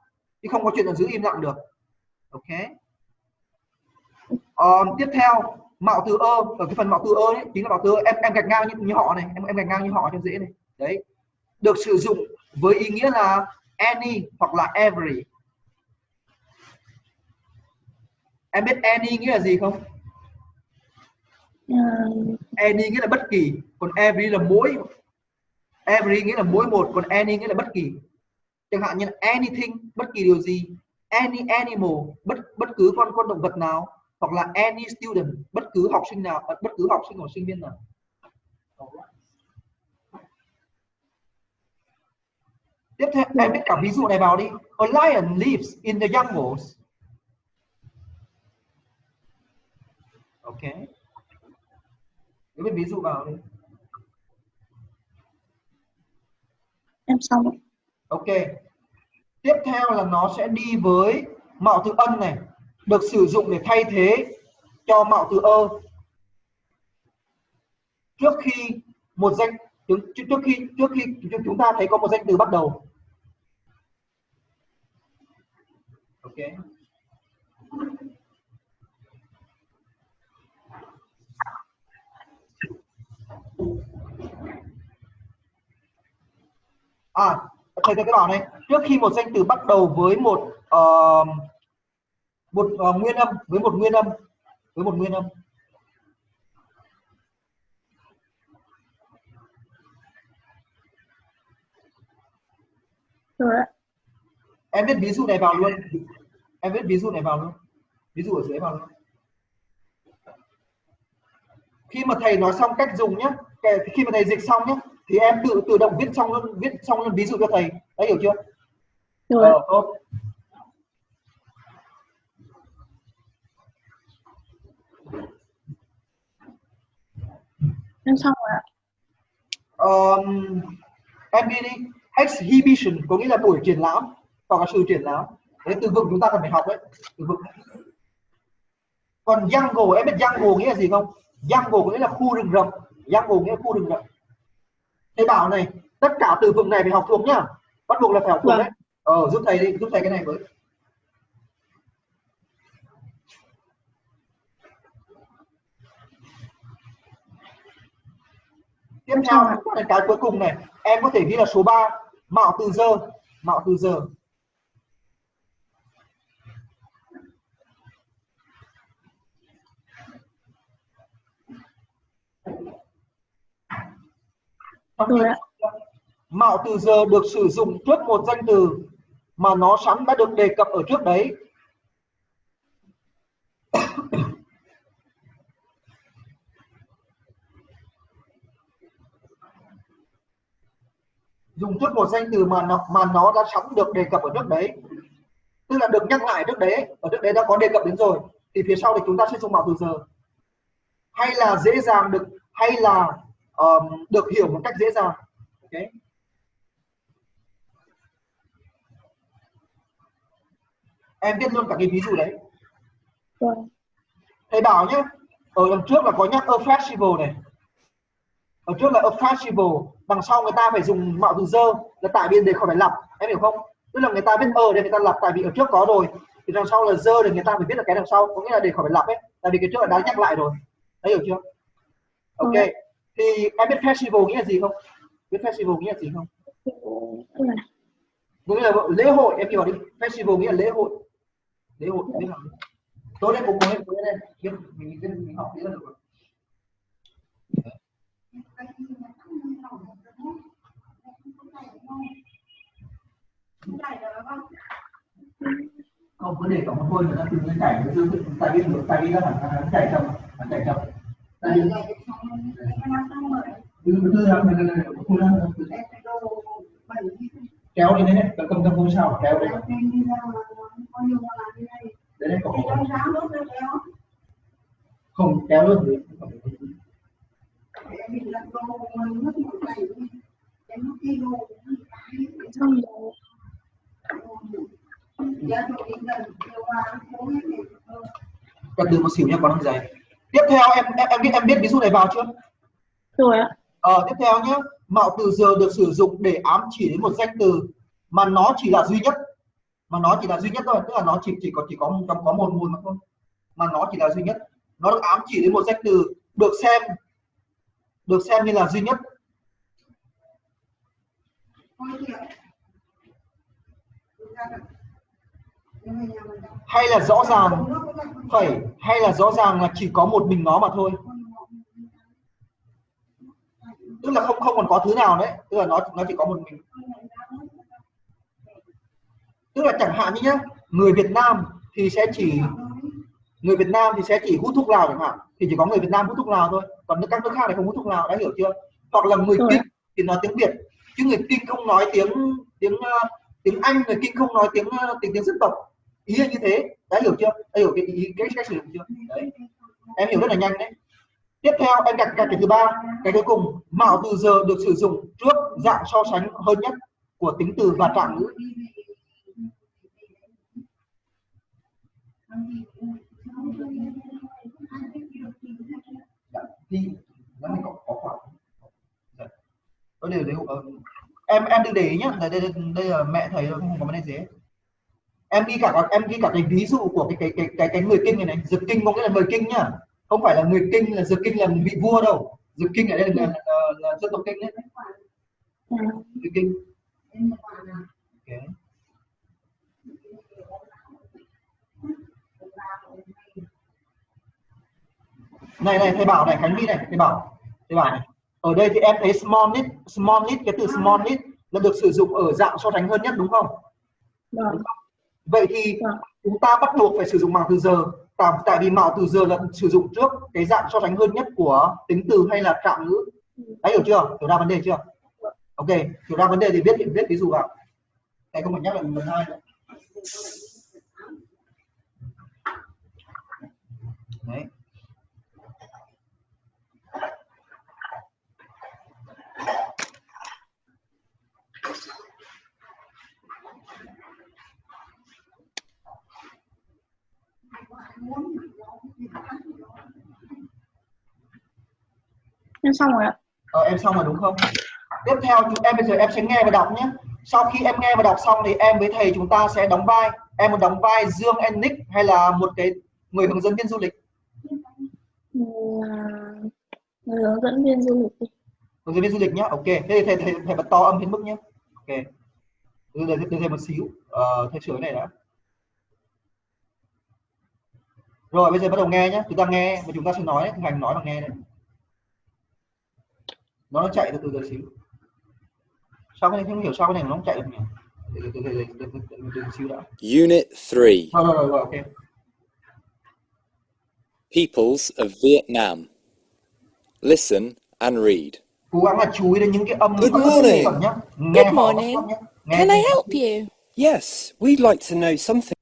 Chứ không có chuyện là giữ im lặng được. Ok. Tiếp theo mạo từ ở cái phần mạo từ đấy chính là mạo từ em gạch ngang như họ này, em gạch ngang như họ cho dễ này. Đấy, được sử dụng với ý nghĩa là any hoặc là every. Em biết any nghĩa là gì không? Any nghĩa là bất kỳ, còn every là mỗi. Every nghĩa là mỗi một, còn any nghĩa là bất kỳ. Chẳng hạn như là anything, bất kỳ điều gì. Any animal, bất cứ con động vật nào, hoặc là any student, bất cứ học sinh nào, bất cứ học sinh hoặc sinh viên nào. Tiếp theo em viết cả ví dụ này vào đi. A lion lives in the jungles. Ok. Viết ví dụ vào đi. Em xong rồi. Ok. Tiếp theo là nó sẽ đi với mạo từ ân này, được sử dụng để thay thế cho mạo từ trước khi một danh trước khi chúng ta thấy có một danh từ bắt đầu. Ok. Thầy cái bảo này, trước khi một danh từ bắt đầu với một nguyên âm, với một nguyên âm. Rồi ạ. Em viết ví dụ này vào luôn. Ví dụ ở dưới vào luôn. Khi mà thầy nói xong cách dùng nhé, khi mà thầy dịch xong nhé, thì em tự động viết xong luôn ví dụ cho thầy. Đã hiểu chưa? Rồi. Tốt. Em xong rồi ạ. Em ghi đi. Exhibition có nghĩa là buổi triển lãm hoặc là sự triển lãm. Đấy, từ vựng chúng ta cần phải học đấy, từ vựng. Còn jungle, em biết jungle nghĩa là gì không? Jungle có nghĩa là khu rừng rậm. Jungle nghĩa là khu rừng rậm. Thầy bảo này, tất cả từ vựng này phải học thuộc nhá, bắt buộc là phải học thuộc đấy. Giúp thầy đi, giúp thầy cái này với. Tiếp theo là cái cuối cùng này, em có thể ghi là số 3, mạo từ giờ. Trong Rồi khi ạ. mạo từ giờ được sử dụng trước một danh từ mà nó sẵn đã được đề cập ở trước đấy. Dùng trước một danh từ mà nó đã sẵn được đề cập ở trước đấy, tức là được nhắc lại trước đấy, ở trước đấy đã có đề cập đến rồi, thì phía sau thì chúng ta sẽ dùng mạo từ giờ. Hay là dễ dàng được, hay là được hiểu một cách dễ dàng. Okay. Em viết luôn cả cái ví dụ đấy. Rồi. Thầy bảo nhé, ở đằng trước là có nhắc a festival này, ở trước là a festival, đằng sau người ta phải dùng mạo từ giờ là tại vì để khỏi phải lặp, em hiểu không? Tức là người ta biết để người ta lặp tại vì ở trước có rồi, thì đằng sau là giờ để người ta phải biết là cái đằng sau, có nghĩa là để khỏi phải lặp ấy, tại vì cái trước là đã nhắc lại rồi, đấy, hiểu chưa? Ok. Thì em biết festival nghĩa là gì không? Biết festival nghĩa là gì không? Nghĩa là lễ hội, em hiểu đi. Festival nghĩa là lễ hội. Lễ hội biết không? Tôi đây cũng mới đây, mình học tí là được rồi. Không cứ để cả một thôi nữa, từ từ chảy từ tại vì được, tại vì nó hẳn chảy chậm, tại vì từ kéo đi đấy, cầm không sao, kéo đấy. Đấy có không kéo luôn thì cần từ một xíu nha, còn giấy. Tiếp theo em biết ví dụ này vào chưa? Rồi ạ. Tiếp theo nhé, mạo từ giờ được sử dụng để ám chỉ đến một danh từ mà nó chỉ là duy nhất, thôi, tức là nó chỉ có một nguồn mà thôi, mà nó chỉ là duy nhất, nó được ám chỉ đến một danh từ được xem như là duy nhất. Hay là rõ ràng hay là rõ ràng là chỉ có một mình nó mà thôi, tức là không còn có thứ nào đấy, tức là nó chỉ có một mình. Tức là chẳng hạn như nhá, người Việt Nam thì sẽ chỉ hút thuốc lào chẳng hạn, thì chỉ có người Việt Nam hút thuốc lào thôi, còn các nước khác thì không hút thuốc lào, đã hiểu chưa? Hoặc là người Kinh thì nói tiếng Việt, chứ người Kinh không nói tiếng Anh, người Kinh không nói tiếng dân tộc, ý là như thế, đã hiểu chưa? Đã hiểu cái cách sử dụng chưa? Đấy, em hiểu rất là nhanh đấy. Tiếp theo em gạch cái thứ ba, cái cuối cùng, mạo từ giờ được sử dụng trước dạng so sánh hơn nhất của tính từ và trạng ngữ. Thì nó mới có khoảng em đừng để ý nhá, đây là mẹ thầy rồi, không có vấn đề gì hết. Em ghi cả cái ví dụ của cái người Kinh này, The King có nghĩa là người Kinh nhá, không phải là người Kinh là The King là vị vua đâu, The King ở đây là dân tộc Kinh đấy. The King. Okay. Này thầy bảo này, Khánh Vy này, thầy bảo này, ở đây thì em thấy small lit, cái từ small lit là được sử dụng ở dạng so sánh hơn nhất, đúng không? Đúng không? Vậy thì chúng ta bắt buộc phải sử dụng mạo từ giờ, tại vì mạo từ giờ là sử dụng trước cái dạng so sánh hơn nhất của tính từ hay là trạng ngữ. Đã hiểu chưa? Hiểu ra vấn đề chưa? Ok, hiểu ra vấn đề thì viết ví dụ vào. Thầy không phải nhắc lại lần hai nữa. Đấy. Em xong rồi ạ. Em xong rồi đúng không? Tiếp theo bây giờ em sẽ nghe và đọc nhé. Sau khi em nghe và đọc xong thì em với thầy chúng ta sẽ đóng vai. Em muốn đóng vai Dương and Nick hay là một cái người hướng dẫn viên du lịch? Người hướng dẫn viên du lịch. Hướng dẫn viên du lịch nhá. Ok. Thế thì thầy bật to âm đến mức nhé. Ok. Đưa thầy một xíu. Thầy sửa cái này đã. Rồi bây giờ bắt đầu nghe nhé. Chúng ta nghe và chúng ta sẽ nói. Hành nói và nghe đấy. Nó chạy từ từ xíu. Sao cái này không hiểu sao cái này nó không chạy được nhỉ? Để xíu đã. Unit 3. Rồi, ok. Peoples of Vietnam. Listen and read. Cố gắng là chú ý đến những cái âm Good âm morning. chuẩn nhá. Nghe Good họ morning. nhá. Nghe Can I help you? Yes, we'd like to know something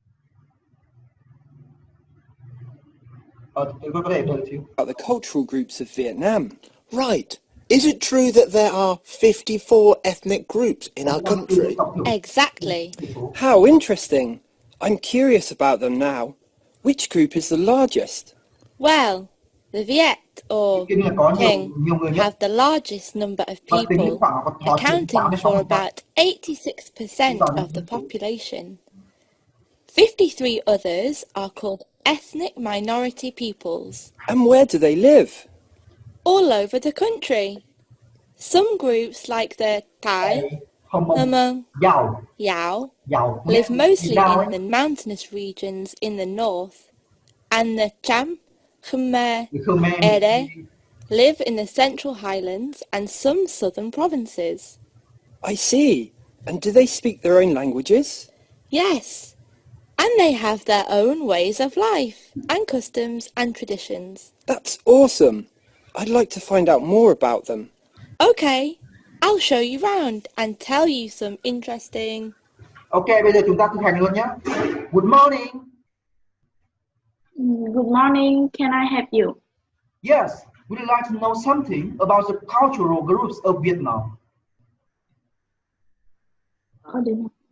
tôi có thể đợi xíu. about the cultural groups of Vietnam. Right. Is it true that there are 54 ethnic groups in our country? Exactly. How interesting. I'm curious about them now. Which group is the largest? Well, the Viet or Cái này có Kinh nhiều người nhất. have the largest number of Và tính đến people, khoảng họ chiếm accounting for 86%. about 86% of the population. 53 others are called ethnic minority peoples, And where do they live? all over the country. Some groups like the Thai, Hmong, Giàu, Yao, giàu. live mostly Giàu in the mountainous regions in the north, and the Cham, Khmer, người Khmer, Ede live in the central highlands and some southern provinces. I see. And do they speak their own languages? Yes, and they have their own ways of life and customs and traditions. That's awesome. I'd like to find out more about them. Okay, I'll show you round and tell you some interesting. Ok, bây giờ chúng ta thực hành luôn nhé. Good morning. Good morning. Can I help you? Yes, would you like to know something about the cultural groups of Vietnam?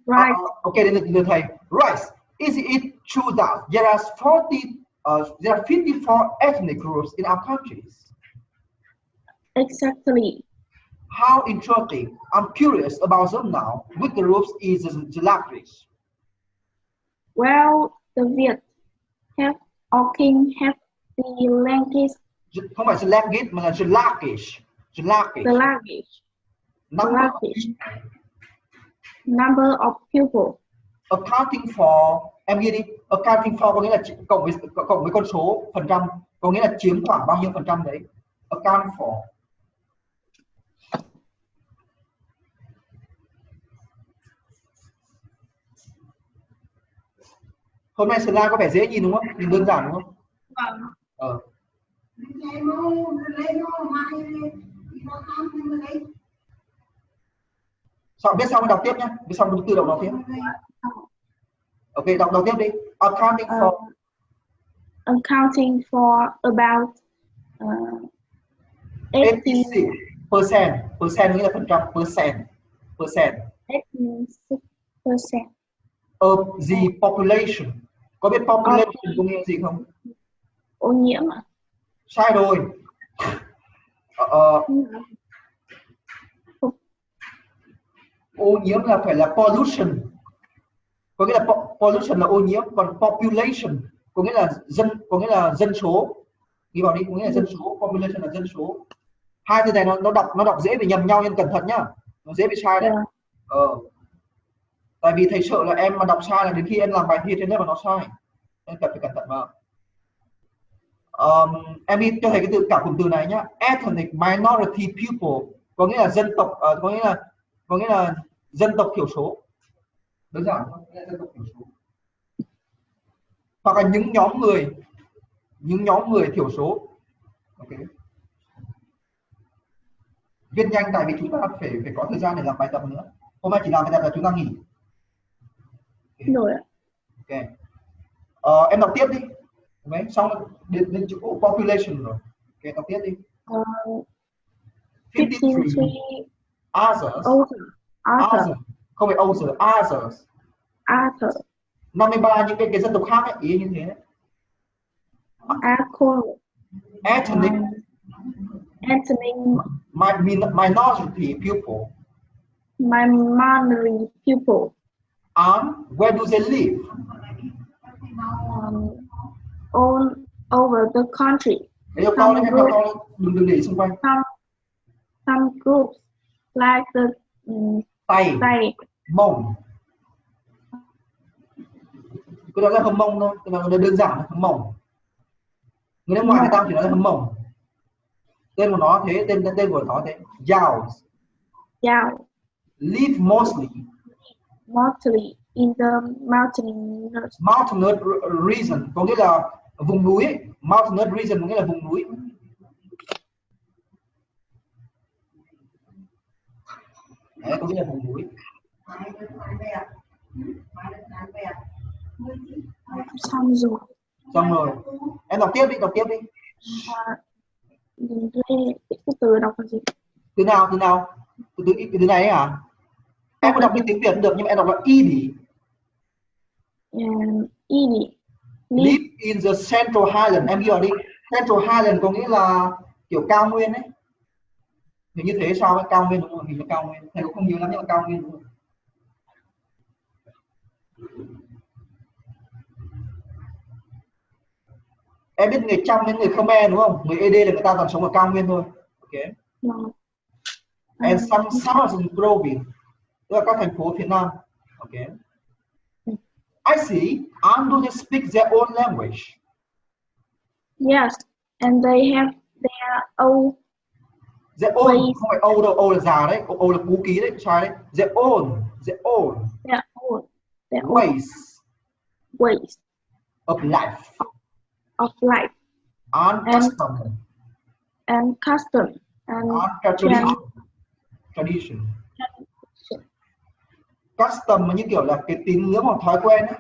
Right. Ok, đến lượt thầy. Right. Is it true that there are 54 ethnic groups in our countries? Exactly. How interesting. I'm curious about them now. Which groups is the largest? Well, the Viet have or King have the largest, Không phải the largest mà là the largest. The largest. the largest, the Number largest number of people. accounting for, em ghi đi, accounting for có nghĩa là cộng với con số phần trăm, có nghĩa là chiếm khoảng bao nhiêu phần trăm đấy. Account for. Hôm nay slide có vẻ dễ nhìn đúng không? Nhìn đơn giản đúng không? Ờ. Sao biết xong mới đọc tiếp nhé, biết xong tự động đọc tiếp. Ok, đọc tiếp đi. Accounting for. Accounting for about 86%. Percent nghĩa là phần trăm. Percent. 86% Of the population. Có biết population có nghĩa gì không? ô nhiễm ạ. Sai rồi. Ô nhiễm là phải là pollution. Có nghĩa là pollution là ô nhiễm, còn population có nghĩa là dân số. Ghi vào đi, có nghĩa là dân số, population là dân số. Hai từ này nó đọc dễ bị nhầm nhau nên cẩn thận nhá. Nó dễ bị sai đấy. Tại vì thầy sợ là em mà đọc sai là đến khi em làm bài thi trên lớp mà nó sai. Nên cần phải cẩn thận vào. Em đi cho thầy cái từ cả cụm từ này nhá. Ethnic minority people có nghĩa là dân tộc, có nghĩa là dân tộc thiểu số. Đơn giản thôi, dân tộc thiểu số. Hoặc là những nhóm người thiểu số. Ok. Viết nhanh tại vì chúng ta phải có thời gian để làm bài tập nữa. Hôm nay chỉ làm bài tập là chúng ta nghỉ. Rồi ạ. Ok. Em đọc tiếp đi. Okay. Xong đến chữ population rồi. Ok, đọc tiếp đi. 53 others. Không phải others. 53 những cái dân tộc khác ấy, ý như thế đấy. Ethnic minority people. Minority people. And where do they live? All over the country. Đừng để xung quanh. Some groups like the Tày, Mông. Cái đó là Hâm Mông thôi, cái đó là đơn giản là Hâm Mông. Người nước ngoài người ta chỉ nói là Hâm Mông. Tên của nó thế, tên của nó thế. Yao. Live mostly. Mostly in the mountainous Mountainous region có nghĩa là vùng núi ấy. Mountainous region có nghĩa là vùng núi. Đấy, có nghĩa là vùng núi. xong rồi. Xong rồi. Em đọc tiếp đi, đọc tiếp đi. Nhìn cái từ đọc là gì? Từ nào? Từ này ấy hả? Em có đọc cái tiếng Việt được nhưng mà em đọc là y đi. Easy. Live in the Central Highland. Em ghi vào đi. Central Highland có nghĩa là kiểu cao nguyên ấy. Hình như thế sao ấy, cao nguyên đúng không? Hình như cao nguyên. Thầy cũng không nhớ lắm nhưng mà cao nguyên đúng không? Em biết người Chăm với người Khmer đúng không? Người ED là người ta toàn sống ở cao nguyên thôi. Ok. No. And some southern province, tức là các thành phố phía Nam. Ok. I see. And do they speak their own language? Yes, and they have their own Their own, ways. không phải old đâu, old là già đấy, old là cú ký đấy, sai đấy. Their own Their own ways ways of life of life and custom and custom and tradition. Custom là như kiểu là cái tín ngưỡng hoặc thói quen ấy.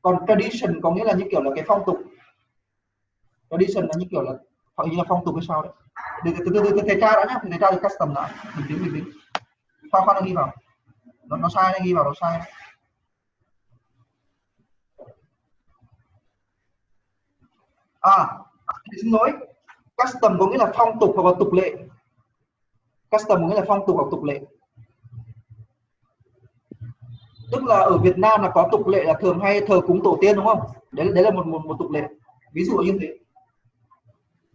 Còn tradition có nghĩa là như kiểu là cái phong tục. Tradition là như kiểu là hình như là phong tục hay sao đấy. Từ thầy tra đã nhá, thầy tra được custom đã. Bình tĩnh. Khoan nó ghi vào. Nó sai, nó ghi vào nó sai. Xin lỗi. Custom có nghĩa là phong tục hoặc là tục lệ. Custom có nghĩa là phong tục hoặc tục lệ. Tức là ở Việt Nam là có tục lệ là thường hay thờ cúng tổ tiên đúng không? Đấy là một tục lệ. Ví dụ như thế.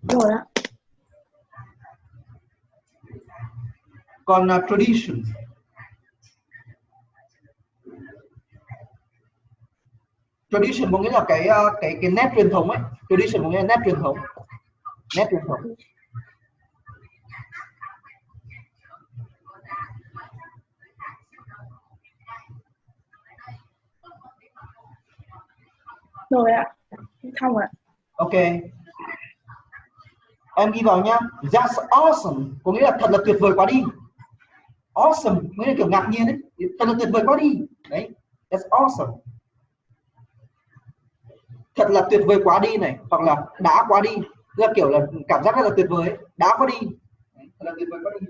rồi ạ. Còn tradition. Tradition có nghĩa là cái nét truyền thống ấy. Tradition có nghĩa là nét truyền thống. Nét truyền thống. Rồi ạ. Không ạ. Ok. Em ghi vào nhá. That's awesome có nghĩa là thật là tuyệt vời quá đi. Awesome nghĩa là kiểu ngạc nhiên đấy. Thật là tuyệt vời quá đi. Đấy. That's awesome. Thật là tuyệt vời quá đi này, hoặc là đã quá đi, là kiểu là cảm giác rất là tuyệt vời ấy. Đã quá đi. Đấy, thật là tuyệt vời quá đi.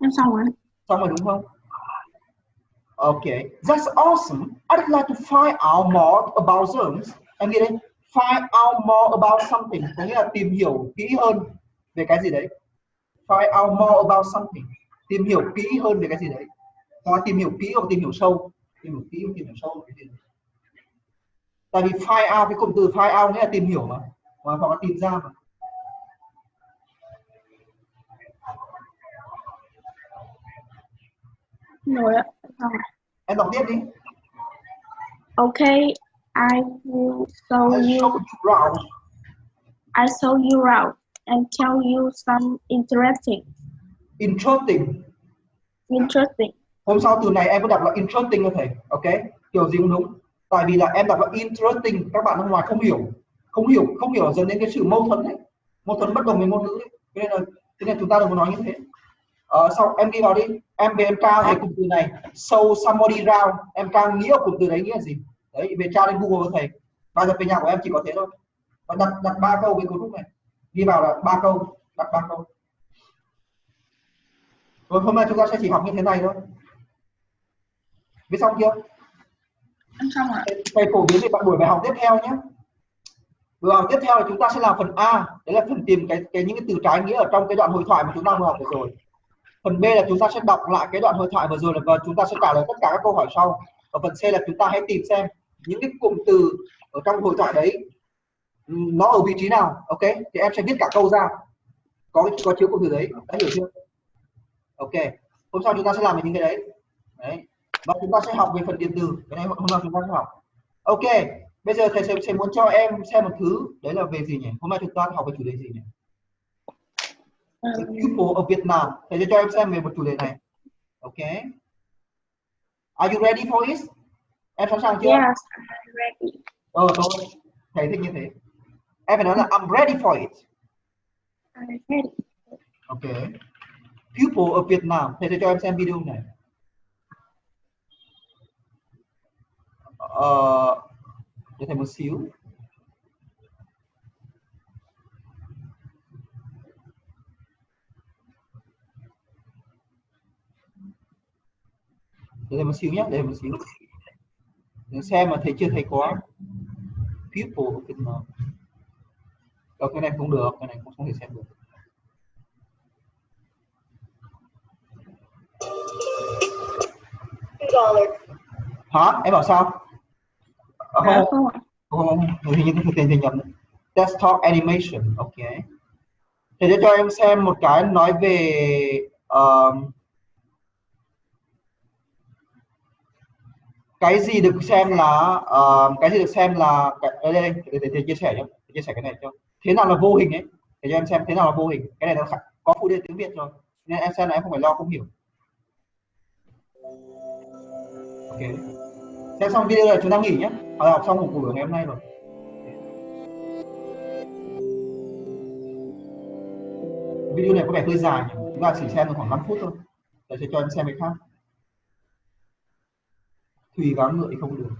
Em xong rồi. Xong rồi đúng không? Okay, that's awesome. I'd like to find out more about them. Em nghĩ đấy, find out more about something có nghĩa là tìm hiểu kỹ hơn về cái gì đấy. Find out more about something, tìm hiểu kỹ hơn về cái gì đấy. Hoặc tìm hiểu kỹ hoặc tìm hiểu sâu, tìm hiểu kỹ hoặc tìm hiểu sâu về cái gì đấy. Tại vì find out, cái cụm từ find out nghĩa là tìm hiểu mà hoặc là tìm ra mà. Rồi ạ. Em đọc tiếp đi. Okay, I will show you around. I show you around and tell you some interesting. Hôm sau từ này em có đọc là interesting cho thầy, ok? Kiểu gì cũng đúng. Tại vì là em đọc là interesting, các bạn ở ngoài không hiểu dần đến cái sự mâu thuẫn đấy, mâu thuẫn bất đồng về ngôn ngữ đấy. Thế nên chúng ta đừng có nói như thế. Sau em ghi vào đi, em về em tra về cụm từ này, show somebody around, em tra nghĩa của cụm từ đấy nghĩa là gì? Đấy, về tra lên Google với thầy. Bây giờ về nhà của em chỉ có thế thôi. Và đặt 3 câu với cấu trúc này, ghi vào là 3 câu, đặt 3 câu. Rồi hôm nay chúng ta sẽ chỉ học như thế này thôi. Viết xong chưa? Em xong rồi. Thầy phổ biến thì bạn buổi bài học tiếp theo nhé. Buổi học tiếp theo là chúng ta sẽ làm phần A, đấy là phần tìm những cái từ trái nghĩa ở trong cái đoạn hội thoại mà chúng ta vừa học vừa rồi. Phần B là chúng ta sẽ đọc lại cái đoạn hội thoại vừa rồi và chúng ta sẽ trả lời tất cả các câu hỏi sau. Và phần C là chúng ta hãy tìm xem những cái cụm từ ở trong hội thoại đấy nó ở vị trí nào. Ok, thì em sẽ viết cả câu ra, có chứa cụm từ đấy, đã hiểu chưa? Ok, hôm sau chúng ta sẽ làm về những cái đấy. Và chúng ta sẽ học về phần điện từ, cái này hôm nay chúng ta sẽ học. Ok, Bây giờ thầy sẽ muốn cho em xem một thứ, đấy là về gì nhỉ? Hôm nay chúng ta học về chủ đề gì nhỉ? The people of Vietnam. Thầy sẽ cho em xem về một chủ đề này. Ok. Are you ready for it? Em sẵn sàng chưa? Yes, I'm ready. Thôi, thầy thích như thế. Em phải nói là I'm ready for it. I'm ready. Ok. People of Vietnam. Thầy sẽ cho em xem video này. Để thầy một xíu. Để thầy một xíu nhé, để thầy một xíu. Để xem mà thầy chưa thấy có. People of Vietnam. Cái này không được, cái này không thể xem được. Hả? Em bảo sao? Không, hình như thầy nhầm. Desktop animation, ok. Thầy sẽ cho em xem một cái nói về cái gì được xem là ở đây để thầy chia sẻ nhé, chia sẻ cái này cho thế nào là vô hình ấy, để cho em xem thế nào là vô hình. Cái này nó có phụ đề tiếng Việt rồi nên em xem là em không phải lo không hiểu. Ok, xem xong video này chúng ta nghỉ nhé, học xong một buổi ngày hôm nay rồi. Video này có vẻ hơi dài nhỉ? Chúng ta chỉ xem được khoảng 5 phút thôi. Tôi sẽ cho em xem cái khác. Thùy gắng ngựa thì không được.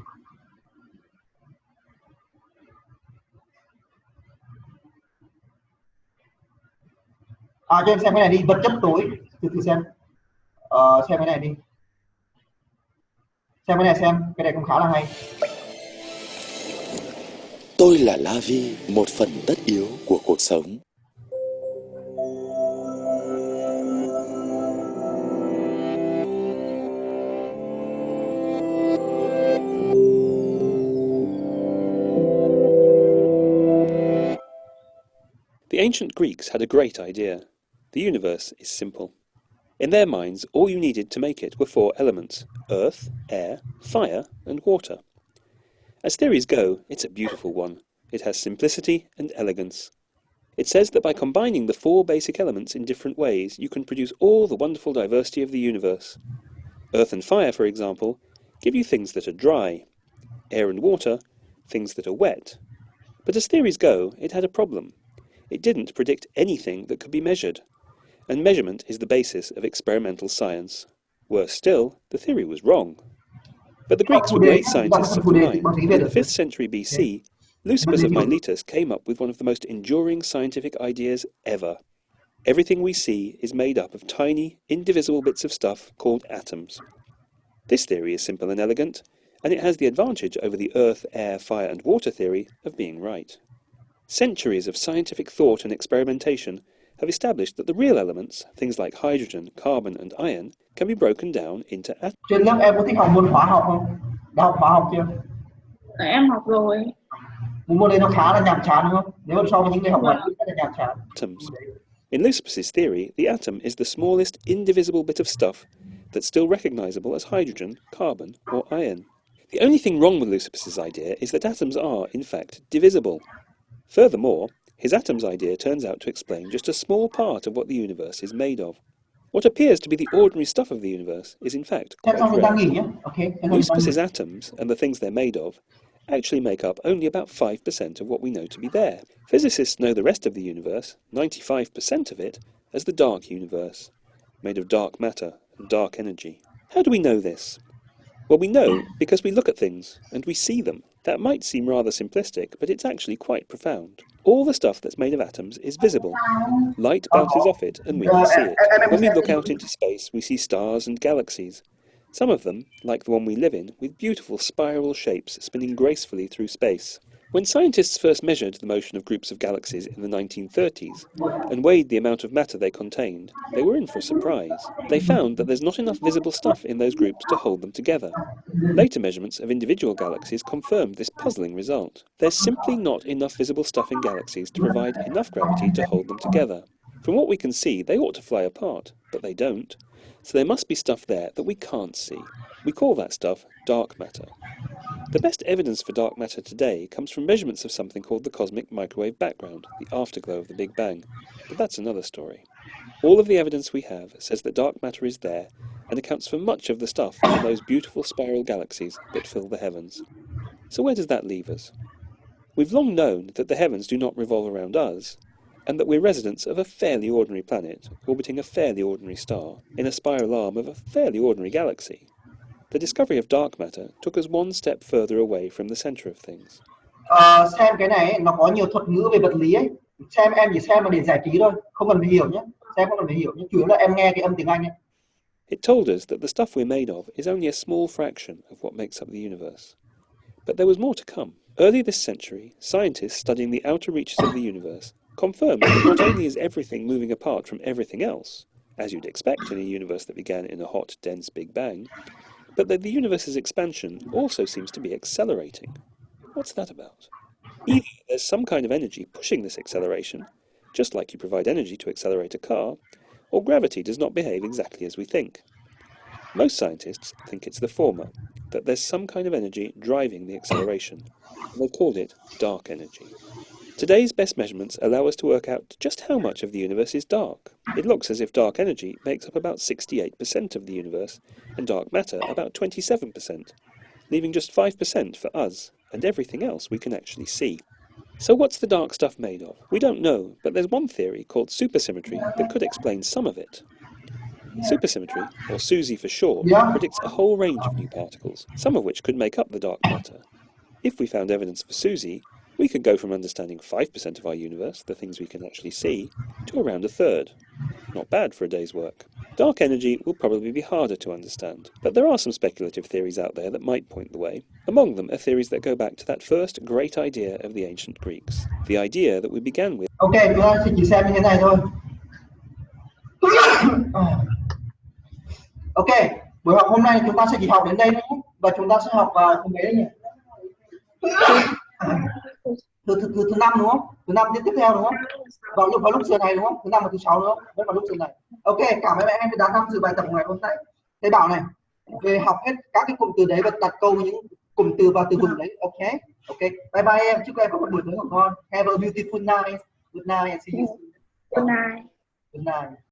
Cho em xem cái này đi, vật chất tối. Thử xem. Xem cái này đi. Xem cái này cũng khá là hay. Tôi là La Vi, một phần tất yếu của cuộc sống. The ancient Greeks had a great idea. The universe is simple. In their minds, all you needed to make it were 4 elements: earth, air, fire, and water. As theories go, it's a beautiful one. It has simplicity and elegance. It says that by combining the 4 basic elements in different ways, you can produce all the wonderful diversity of the universe. Earth and fire, for example, give you things that are dry. Air and water, things that are wet. But as theories go, it had a problem. It didn't predict anything that could be measured. And measurement is the basis of experimental science. Worse still, the theory was wrong. But the Greeks were great scientists of the mind. In the 5th century BC, Leucippus of Miletus came up with one of the most enduring scientific ideas ever. Everything we see is made up of tiny, indivisible bits of stuff called atoms. This theory is simple and elegant, and it has the advantage over the earth, air, fire, and water theory of being right. Centuries of scientific thought and experimentation have established that the real elements, things like hydrogen, carbon, and iron, can be broken down into atoms. Trên lớp em có thích học môn hóa học không? Đã học hóa học chưa? Em học rồi. Môn này nó khá là nhàm chán đúng không? Nếu mà so với những người học vật rất là nhàm chán. In Leucippus's theory, the atom is the smallest indivisible bit of stuff that's still recognizable as hydrogen, carbon, or iron. The only thing wrong with Leucippus's idea is that atoms are, in fact, divisible. Furthermore, his atoms idea turns out to explain just a small part of what the universe is made of. What appears to be the ordinary stuff of the universe is in fact quite rare. Leucippus's atoms, and the things they're made of, actually make up only about 5% of what we know to be there. Physicists know the rest of the universe, 95% of it, as the dark universe, made of dark matter and dark energy. How do we know this? Well, we know because we look at things and we see them. That might seem rather simplistic, but it's actually quite profound. All the stuff that's made of atoms is visible. Light bounces off it and we can see it. When we look out into space, we see stars and galaxies. Some of them, like the one we live in, with beautiful spiral shapes spinning gracefully through space. When scientists first measured the motion of groups of galaxies in the 1930s and weighed the amount of matter they contained, they were in for a surprise. They found that there's not enough visible stuff in those groups to hold them together. Later measurements of individual galaxies confirmed this puzzling result. There's simply not enough visible stuff in galaxies to provide enough gravity to hold them together. From what we can see, they ought to fly apart, but they don't. So there must be stuff there that we can't see. We call that stuff dark matter. The best evidence for dark matter today comes from measurements of something called the cosmic microwave background, the afterglow of the Big Bang, but that's another story. All of the evidence we have says that dark matter is there and accounts for much of the stuff in those beautiful spiral galaxies that fill the heavens. So where does that leave us? We've long known that the heavens do not revolve around us, and that we're residents of a fairly ordinary planet orbiting a fairly ordinary star in a spiral arm of a fairly ordinary galaxy. The discovery of dark matter took us one step further away from the center of things. Xem cái này nó có nhiều thuật ngữ về vật lý ấy. Xem em chỉ xem mà để giải trí thôi, không cần phải hiểu nhé. Xem không cần phải hiểu nhé. Chủ yếu là em nghe cái âm tiếng Anh ấy. It told us that the stuff we're made of is only a small fraction of what makes up the universe. But there was more to come. Early this century, scientists studying the outer reaches of the universe confirmed that not only is everything moving apart from everything else, as you'd expect in a universe that began in a hot, dense Big Bang, but that the universe's expansion also seems to be accelerating. What's that about? Either there's some kind of energy pushing this acceleration, just like you provide energy to accelerate a car, or gravity does not behave exactly as we think. Most scientists think it's the former, that there's some kind of energy driving the acceleration, and they've called it dark energy. Today's best measurements allow us to work out just how much of the universe is dark. It looks as if dark energy makes up about 68% of the universe, and dark matter about 27%, leaving just 5% for us, and everything else we can actually see. So what's the dark stuff made of? We don't know, but there's one theory called supersymmetry that could explain some of it. Supersymmetry, or SUSY for short, predicts a whole range of new particles, some of which could make up the dark matter. If we found evidence for SUSY, we could go from understanding 5% of our universe, the things we can actually see, to around a third. Not bad for a day's work. Dark energy will probably be harder to understand, but there are some speculative theories out there that might point the way. Among them are theories that go back to that first great idea of the ancient Greeks, the idea that we began with. Ok, chúng ta sẽ chỉ xem như thế này thôi. Ok, buổi học hôm nay chúng ta sẽ chỉ học đến đây thôi, và chúng ta sẽ học vào thứ mấy đấy nhỉ? Thứ năm đúng không? Thứ năm tiếp theo đúng không? Vào lúc giờ này đúng không? Thứ năm và thứ sáu nữa, vẫn vào lúc giờ này. Ok, cảm ơn em đã tham dự bài tập ngày hôm nay. Thầy bảo này, về học hết các cái cụm từ đấy và đặt câu những cụm từ và từ vựng đấy. Ok, ok. Bye bye em, chúc em có một buổi tối ngủ ngon. Have a beautiful night. Good night and see you soon. Good night. Good night.